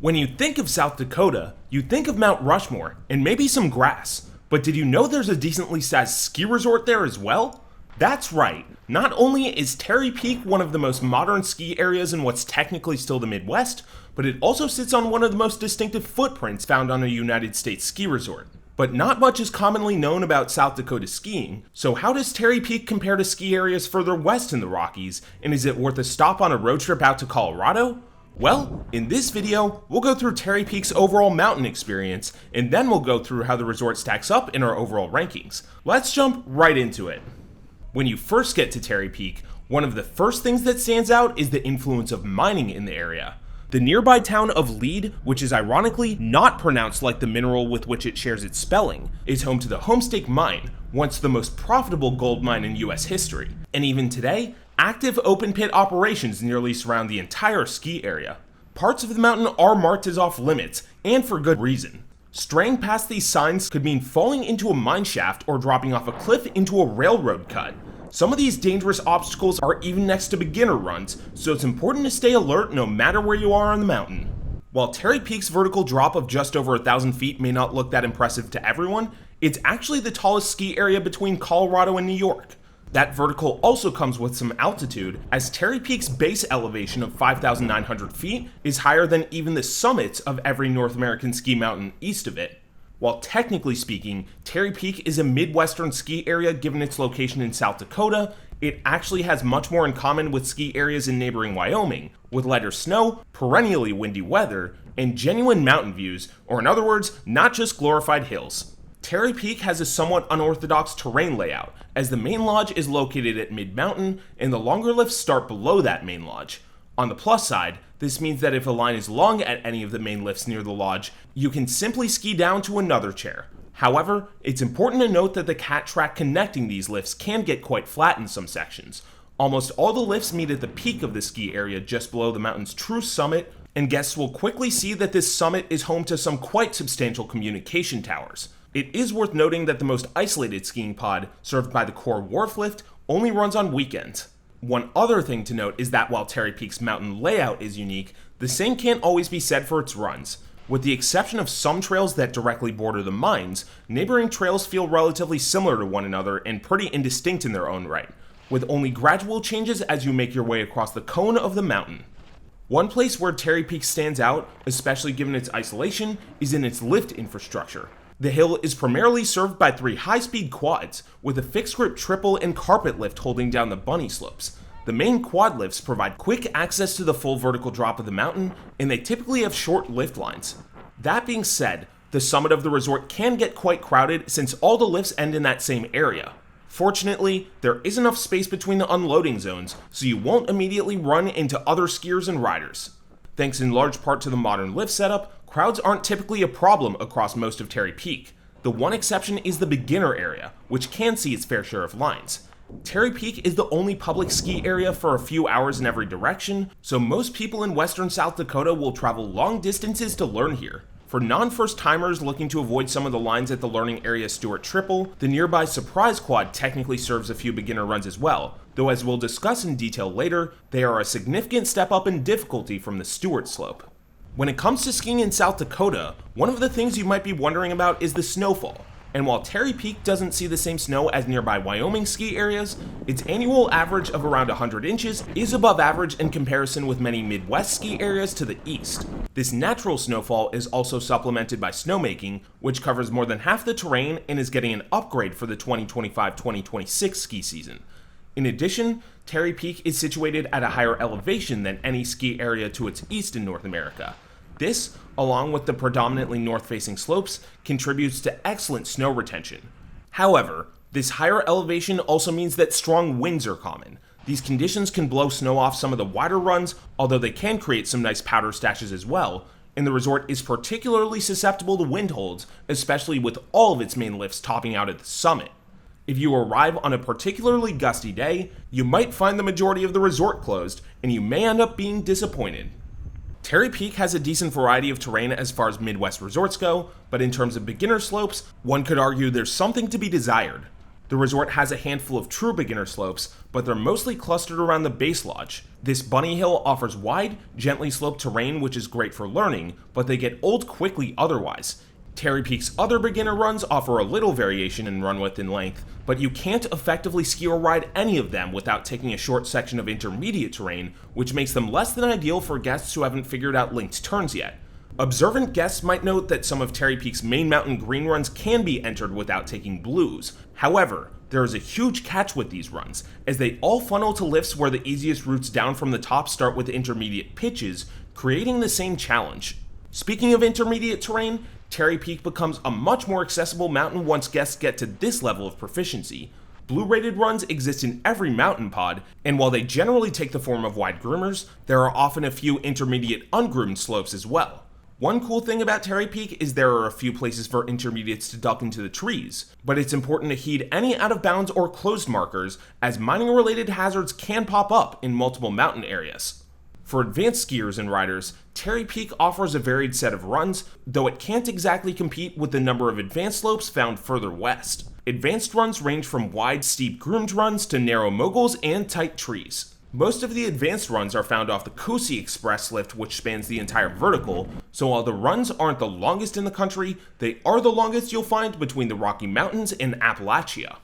When you think of South Dakota, you think of Mount Rushmore and maybe some grass. But did you know there's a decently sized ski resort there as well? That's right. Not only is Terry Peak one of the most modern ski areas in what's technically still the Midwest, but it also sits on one of the most distinctive footprints found on a United States ski resort. But not much is commonly known about South Dakota skiing, so how does Terry Peak compare to ski areas further west in the Rockies, and is it worth a stop on a road trip out to Colorado? Well, in this video, we'll go through Terry Peak's overall mountain experience, and then we'll go through how the resort stacks up in our overall rankings. Let's jump right into it. When you first get to Terry Peak, one of the first things that stands out is the influence of mining in the area. The nearby town of Lead, which is ironically not pronounced like the mineral with which it shares its spelling, is home to the Homestake Mine, once the most profitable gold mine in US history. And even today, active open pit operations nearly surround the entire ski area. Parts of the mountain are marked as off limits, and for good reason. Straying past these signs could mean falling into a mine shaft or dropping off a cliff into a railroad cut. Some of these dangerous obstacles are even next to beginner runs, so it's important to stay alert no matter where you are on the mountain. While Terry Peak's vertical drop of just over 1,000 feet may not look that impressive to everyone, it's actually the tallest ski area between Colorado and New York. That vertical also comes with some altitude, as Terry Peak's base elevation of 5,900 feet is higher than even the summits of every North American ski mountain east of it. While technically speaking, Terry Peak is a Midwestern ski area given its location in South Dakota, it actually has much more in common with ski areas in neighboring Wyoming, with lighter snow, perennially windy weather, and genuine mountain views, or in other words, not just glorified hills. Terry Peak has a somewhat unorthodox terrain layout, as the main lodge is located at mid-mountain, and the longer lifts start below that main lodge. On the plus side, this means that if a line is long at any of the main lifts near the lodge, you can simply ski down to another chair. However, it's important to note that the cat track connecting these lifts can get quite flat in some sections. Almost all the lifts meet at the peak of the ski area just below the mountain's true summit, and guests will quickly see that this summit is home to some quite substantial communication towers. It is worth noting that the most isolated skiing pod, served by the core wharf lift, only runs on weekends. One other thing to note is that while Terry Peak's mountain layout is unique, the same can't always be said for its runs. With the exception of some trails that directly border the mines, neighboring trails feel relatively similar to one another and pretty indistinct in their own right, with only gradual changes as you make your way across the cone of the mountain. One place where Terry Peak stands out, especially given its isolation, is in its lift infrastructure. The hill is primarily served by 3 high-speed quads, with a fixed-grip triple and carpet lift holding down the bunny slopes. The main quad lifts provide quick access to the full vertical drop of the mountain, and they typically have short lift lines. That being said, the summit of the resort can get quite crowded since all the lifts end in that same area. Fortunately, there is enough space between the unloading zones, so you won't immediately run into other skiers and riders. Thanks in large part to the modern lift setup, crowds aren't typically a problem across most of Terry Peak. The one exception is the beginner area, which can see its fair share of lines. Terry Peak is the only public ski area for a few hours in every direction, so most people in western South Dakota will travel long distances to learn here. For non-first timers looking to avoid some of the lines at the learning area Stewart Triple, the nearby Surprise Quad technically serves a few beginner runs as well, though as we'll discuss in detail later, they are a significant step up in difficulty from the Stewart slope. When it comes to skiing in South Dakota, one of the things you might be wondering about is the snowfall. And while Terry Peak doesn't see the same snow as nearby Wyoming ski areas, its annual average of around 100 inches is above average in comparison with many Midwest ski areas to the east. This natural snowfall is also supplemented by snowmaking, which covers more than half the terrain and is getting an upgrade for the 2025-2026 ski season. In addition, Terry Peak is situated at a higher elevation than any ski area to its east in North America. This, along with the predominantly north-facing slopes, contributes to excellent snow retention. However, this higher elevation also means that strong winds are common. These conditions can blow snow off some of the wider runs, although they can create some nice powder stashes as well, and the resort is particularly susceptible to wind holds, especially with all of its main lifts topping out at the summit. If you arrive on a particularly gusty day, you might find the majority of the resort closed, and you may end up being disappointed. Terry Peak has a decent variety of terrain as far as Midwest resorts go, but in terms of beginner slopes, one could argue there's something to be desired. The resort has a handful of true beginner slopes, but they're mostly clustered around the base lodge. This bunny hill offers wide, gently sloped terrain which is great for learning, but they get old quickly otherwise. Terry Peak's other beginner runs offer a little variation in run width and length, but you can't effectively ski or ride any of them without taking a short section of intermediate terrain, which makes them less than ideal for guests who haven't figured out linked turns yet. Observant guests might note that some of Terry Peak's main mountain green runs can be entered without taking blues. However, there is a huge catch with these runs, as they all funnel to lifts where the easiest routes down from the top start with intermediate pitches, creating the same challenge. Speaking of intermediate terrain, Terry Peak becomes a much more accessible mountain once guests get to this level of proficiency. Blue-rated runs exist in every mountain pod, and while they generally take the form of wide groomers, there are often a few intermediate ungroomed slopes as well. One cool thing about Terry Peak is there are a few places for intermediates to duck into the trees, but it's important to heed any out of bounds or closed markers, as mining-related hazards can pop up in multiple mountain areas. For advanced skiers and riders, Terry Peak offers a varied set of runs, though it can't exactly compete with the number of advanced slopes found further west. Advanced runs range from wide, steep groomed runs to narrow moguls and tight trees. Most of the advanced runs are found off the Coosey Express lift, which spans the entire vertical, so while the runs aren't the longest in the country, they are the longest you'll find between the Rocky Mountains and Appalachia.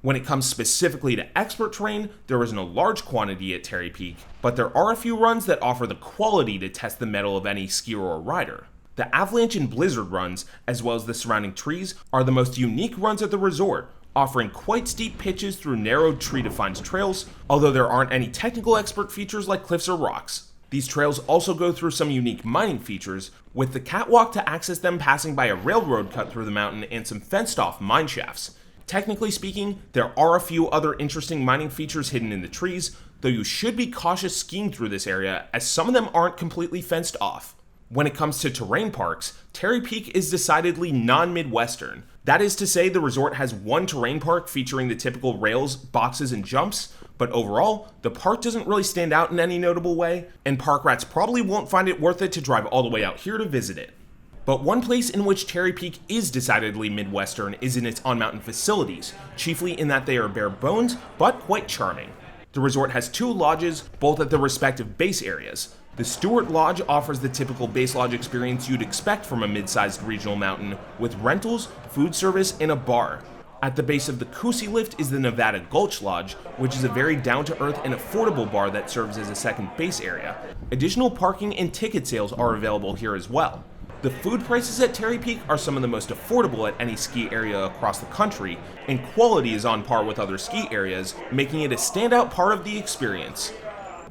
When it comes specifically to expert terrain, there isn't a large quantity at Terry Peak, but there are a few runs that offer the quality to test the mettle of any skier or rider. The avalanche and blizzard runs, as well as the surrounding trees, are the most unique runs at the resort, offering quite steep pitches through narrow tree-defined trails, although there aren't any technical expert features like cliffs or rocks. These trails also go through some unique mining features, with the catwalk to access them passing by a railroad cut through the mountain and some fenced-off mine shafts. Technically speaking, there are a few other interesting mining features hidden in the trees, though you should be cautious skiing through this area as some of them aren't completely fenced off. When it comes to terrain parks, Terry Peak is decidedly non-Midwestern. That is to say, the resort has one terrain park featuring the typical rails, boxes, and jumps, but overall, the park doesn't really stand out in any notable way, and park rats probably won't find it worth it to drive all the way out here to visit it. But one place in which Terry Peak is decidedly Midwestern is in its on-mountain facilities, chiefly in that they are bare bones, but quite charming. The resort has two lodges, both at the respective base areas. The Stewart Lodge offers the typical base lodge experience you'd expect from a mid-sized regional mountain, with rentals, food service, and a bar. At the base of the Coosey Lift is the Nevada Gulch Lodge, which is a very down-to-earth and affordable bar that serves as a second base area. Additional parking and ticket sales are available here as well. The food prices at Terry Peak are some of the most affordable at any ski area across the country, and quality is on par with other ski areas, making it a standout part of the experience.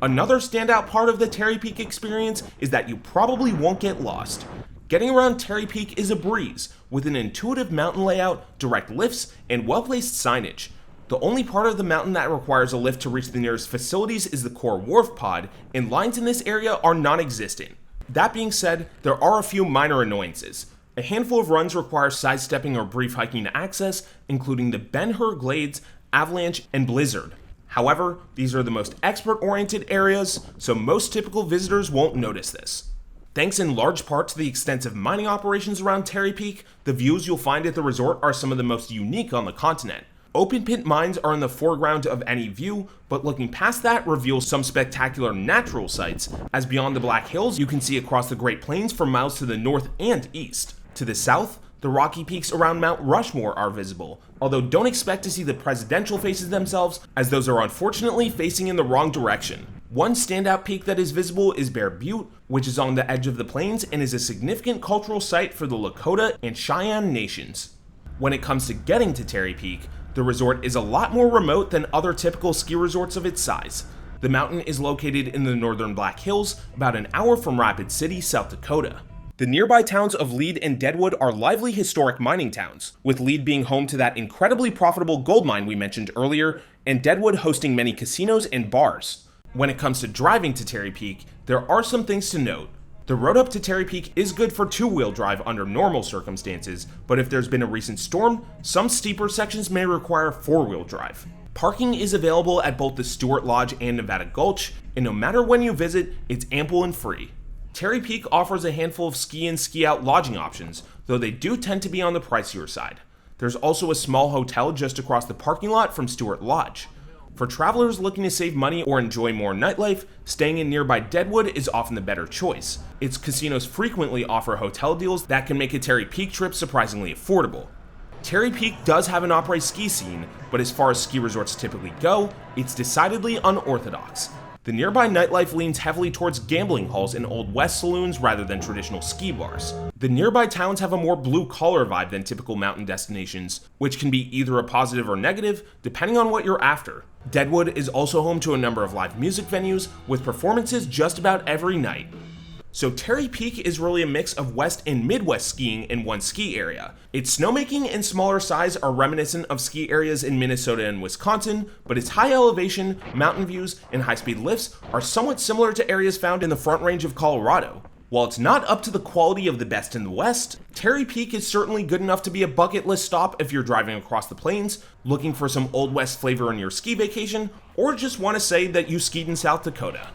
Another standout part of the Terry Peak experience is that you probably won't get lost. Getting around Terry Peak is a breeze, with an intuitive mountain layout, direct lifts, and well-placed signage. The only part of the mountain that requires a lift to reach the nearest facilities is the core wharf pod, and lines in this area are non-existent. That being said, there are a few minor annoyances. A handful of runs require sidestepping or brief hiking to access, including the Ben-Hur Glades, Avalanche, and Blizzard. However, these are the most expert-oriented areas, so most typical visitors won't notice this. Thanks in large part to the extensive mining operations around Terry Peak, the views you'll find at the resort are some of the most unique on the continent. Open pit mines are in the foreground of any view, but looking past that reveals some spectacular natural sights, as beyond the Black Hills you can see across the Great Plains for miles to the north and east. To the south, the rocky peaks around Mount Rushmore are visible, although don't expect to see the presidential faces themselves, as those are unfortunately facing in the wrong direction. One standout peak that is visible is Bear Butte, which is on the edge of the plains and is a significant cultural site for the Lakota and Cheyenne nations. When it comes to getting to Terry Peak, the resort is a lot more remote than other typical ski resorts of its size. The mountain is located in the northern Black Hills, about an hour from Rapid City, South Dakota. The nearby towns of Lead and Deadwood are lively historic mining towns, with Lead being home to that incredibly profitable gold mine we mentioned earlier, and Deadwood hosting many casinos and bars. When it comes to driving to Terry Peak, there are some things to note. The road up to Terry Peak is good for two-wheel drive under normal circumstances, but if there's been a recent storm, some steeper sections may require four-wheel drive. Parking is available at both the Stewart Lodge and Nevada Gulch, and no matter when you visit, it's ample and free. Terry Peak offers a handful of ski-in, ski-out lodging options, though they do tend to be on the pricier side. There's also a small hotel just across the parking lot from Stewart Lodge. For travelers looking to save money or enjoy more nightlife, staying in nearby Deadwood is often the better choice. Its casinos frequently offer hotel deals that can make a Terry Peak trip surprisingly affordable. Terry Peak does have an après-ski scene, but as far as ski resorts typically go, it's decidedly unorthodox. The nearby nightlife leans heavily towards gambling halls and Old West saloons rather than traditional ski bars. The nearby towns have a more blue-collar vibe than typical mountain destinations, which can be either a positive or negative, depending on what you're after. Deadwood is also home to a number of live music venues, with performances just about every night. So Terry Peak is really a mix of West and Midwest skiing in one ski area. Its snowmaking and smaller size are reminiscent of ski areas in Minnesota and Wisconsin, but its high elevation, mountain views, and high-speed lifts are somewhat similar to areas found in the Front Range of Colorado. While it's not up to the quality of the best in the West, Terry Peak is certainly good enough to be a bucket list stop if you're driving across the plains, looking for some Old West flavor in your ski vacation, or just want to say that you skied in South Dakota.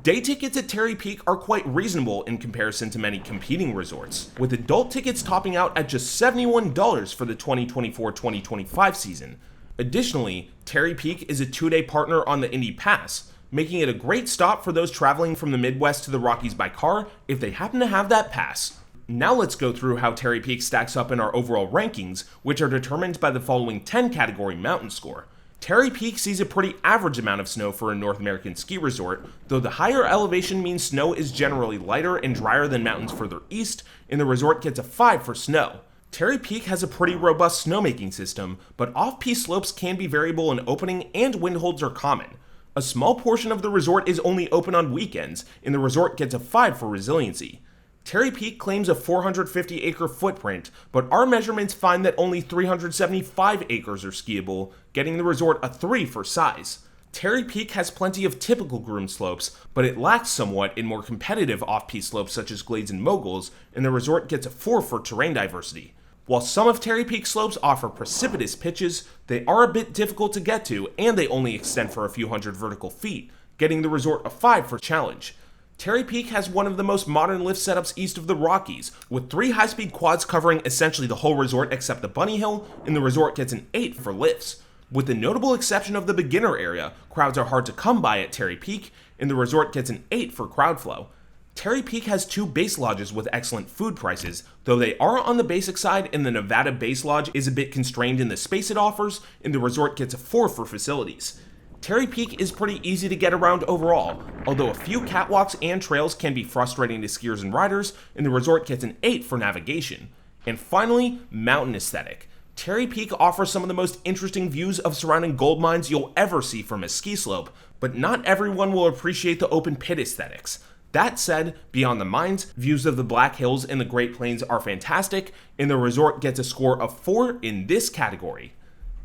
Day tickets at Terry Peak are quite reasonable in comparison to many competing resorts, with adult tickets topping out at just $71 for the 2024-2025 season. Additionally, Terry Peak is a 2-day partner on the Indy Pass, making it a great stop for those traveling from the Midwest to the Rockies by car if they happen to have that pass. Now let's go through how Terry Peak stacks up in our overall rankings, which are determined by the following 10-category mountain score. Terry Peak sees a pretty average amount of snow for a North American ski resort, though the higher elevation means snow is generally lighter and drier than mountains further east, and the resort gets a 5 for snow. Terry Peak has a pretty robust snowmaking system, but off-piste slopes can be variable in opening and wind holds are common. A small portion of the resort is only open on weekends, and the resort gets a 5 for resiliency. Terry Peak claims a 450-acre footprint, but our measurements find that only 375 acres are skiable, getting the resort a 3 for size. Terry Peak has plenty of typical groomed slopes, but it lacks somewhat in more competitive off-piste slopes such as glades and moguls, and the resort gets a 4 for terrain diversity. While some of Terry Peak slopes offer precipitous pitches, they are a bit difficult to get to, and they only extend for a few hundred vertical feet, getting the resort a 5 for challenge. Terry Peak has one of the most modern lift setups east of the Rockies, with 3 high-speed quads covering essentially the whole resort except the bunny hill, and the resort gets an 8 for lifts. With the notable exception of the beginner area, crowds are hard to come by at Terry Peak, and the resort gets an 8 for crowd flow. Terry Peak has 2 base lodges with excellent food prices, though they are on the basic side and the Nevada base lodge is a bit constrained in the space it offers, and the resort gets a 4 for facilities. Terry Peak is pretty easy to get around overall, although a few catwalks and trails can be frustrating to skiers and riders, and the resort gets an 8 for navigation. And finally, mountain aesthetic. Terry Peak offers some of the most interesting views of surrounding gold mines you'll ever see from a ski slope, but not everyone will appreciate the open pit aesthetics. That said, beyond the mines, views of the Black Hills and the Great Plains are fantastic, and the resort gets a score of 4 in this category.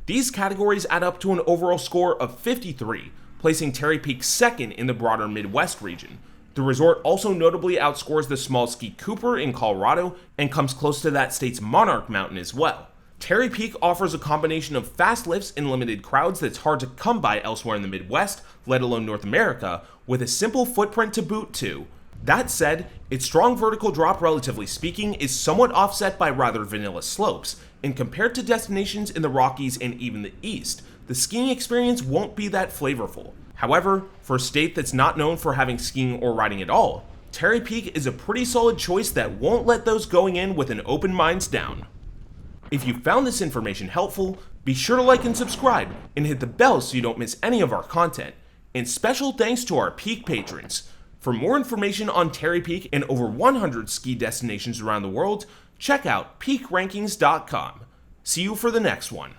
These categories add up to an overall score of 53, placing Terry Peak second in the broader Midwest region. The resort also notably outscores the small ski Cooper in Colorado and comes close to that state's Monarch Mountain as well. Terry Peak offers a combination of fast lifts and limited crowds that's hard to come by elsewhere in the Midwest, let alone North America, with a simple footprint to boot too. That said, its strong vertical drop, relatively speaking, is somewhat offset by rather vanilla slopes, and compared to destinations in the Rockies and even the East, the skiing experience won't be that flavorful. However, for a state that's not known for having skiing or riding at all, Terry Peak is a pretty solid choice that won't let those going in with an open mind down. If you found this information helpful, be sure to like and subscribe, and hit the bell so you don't miss any of our content. And special thanks to our Peak patrons. For more information on Terry Peak and over 100 ski destinations around the world, check out peakrankings.com. See you for the next one.